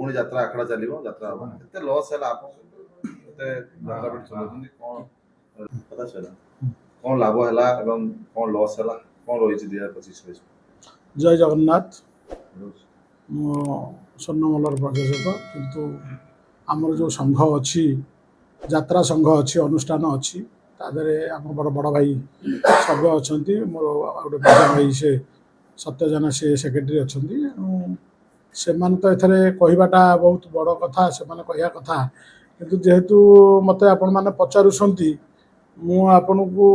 पुणी यात्रा आखड़ा चलो यात्रा हम एत लस है आप यात्रा चलाउछन्ति कौन पता चला कौन लाभ है कौन लस है कौन रही 2025 जय जगन्नाथ मो स्वर्णमल्लर प्रशासक किंतु आमर जो संघ अच्छी यात्रा संघ अच्छी अनुष्ठान अच्छी तादरे आम बड़ बड़ भाई सभ्य अच्छा मोर गोटे बड़ भाई से सत्यजना से सेक्रेटरी अच्छा से तो एथरे कहवाटा बहुत बड़ कथा से कह कथा किंतु जेहेतु मत आपण मैंने पचारूँ मुझे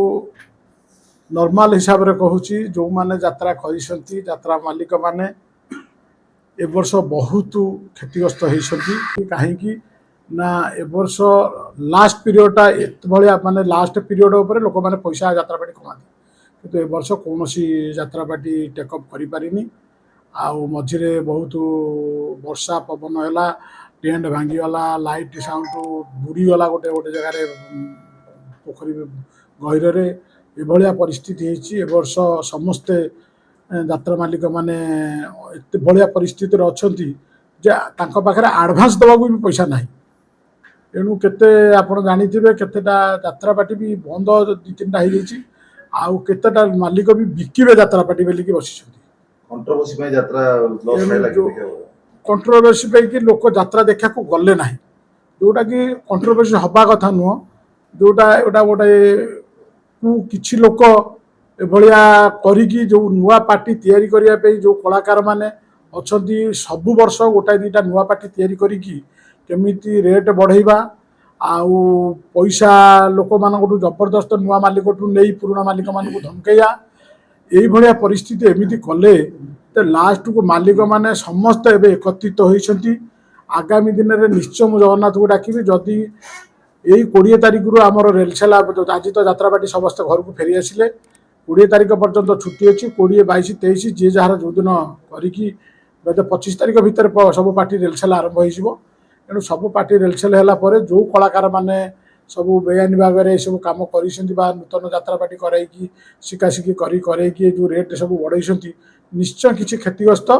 नॉर्मल हिसाब रे कहूँ जो मैंने यात्रा कर यात्रा मालिक माने ए वर्ष बहुत क्षतिग्रस्त होती कहीं ना ए वर्ष लास्ट पीरियडटा भाया माने लास्ट पीरियड उपर लोक मैंने पैसा यात्रापाटी कमाती किंतु ए वर्ष कौन यात्रापाटी टेकअप कर पारिनी आउ मझिरे बहुत वर्षा पवन है टेंट भांगीगला लाइट साउंड बुड़ीगला गोटे गोटे जगार पोखरी गहिर एभलिया परिस्थिति होती ए वर्ष समस्ते यात्रा मालिक माने एत भाया परिस्थिति अच्छा पाखे आडभांस देवा भी पैसा ना तेणु केते आपण जानिथिबे केतेटा यात्रापाटी भी बंद 2-3टा हो जाइए आउ केतेटा मालिक भी बिकिबे यात्रापाटी बेलिकी बसी कंट्रोवर्सी में यात्रा लॉस है लगे कंट्रोवर्सी पे कि लोक यात्रा देखा को गले ना जोटा कि कंट्रोवर्सी हवा कथा नुह जोटा एटा गोटे किछि लोक एभलिया करिकी जो नुआ पार्टी तैयारी करिया पे जो कलाकार माने अछंती सब वर्ष गोटा 2टा नुआ पार्टी तैयारी करिकी केमिति रेट बढ़ेबा आउ पैसा लोक मानकटू जबरदस्त नुआ मालिकटू नहीं पुराना मालिक मानकू धमकैया यही भाया परिस्थिति एमती कले तो लास्ट को मालिक माने समस्त एबे एकत्रित होइछंती आगामी दिन में निश्चय मु जगन्नाथ को डाकिबी जदि यही 20 तारिख रु आमर रेलसेला आज तो यात्रापाटी समस्त घर को फेरी आसिले 20 तारिख पर्यंत छुट्टी अच्छी 20, 22, 23 जी जार जो दिन करी 25 तारिख भितर सब पार्टी रेलसेल आरंभ हो तेणु सब पार्टी रेलसेल है जो कलाकार माने सब बेआईन भाग में सब कम कर नूतन यात्रापाटी कराई शिकाशिकी कर जो रेट सब बढ़ई निश्चय किसी क्षतिग्रस्त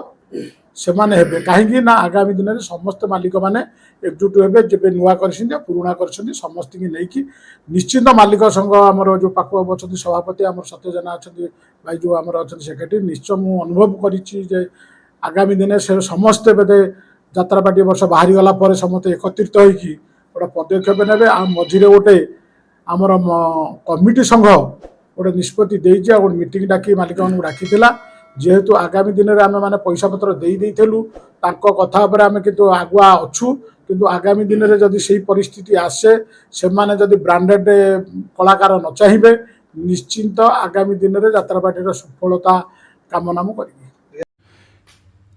से माने हेबे कहीं ना आगामी दिन में समस्त मालिक माने एकजुट हे जब नुआ कर पुराणा कर समस्त की नहीं निश्चिंत मालिक संघ आमर जो पाक अच्छा सभापति आम सत्यजना अच्छा भाई जो आम अच्छा सेक्रेटरी निश्चय मु अनुभव कर आगामी दिन से समस्ते बेदे यात्रापाटी वर्ष बाहरी गला समस्त एकत्रित होगी गोटे पदक्षेप ने मझे गोटे आमर कमिटी संघ गोटे निष्पत्ति गोटे मीटिंग डाकी मालिक डाकी जेहेतु आगामी दिन में आम मैंने पैसा पत्र देलु कथा आम किंतु आगुआ अच्छू किंतु आगामी दिन में जदि से परिस्थिति आसे से माने जदि ब्रांडेड कलाकार न चाहिए निश्चिंत आगामी दिन में यात्रापाटी सफलता कामना करी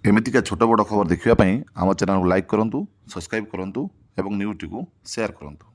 एमतीका छोट बड़ खबर देखा आम चैनल को लाइक करूँ सब्सक्राइब करूँ और न्यूज़ टी शेयर करूँ।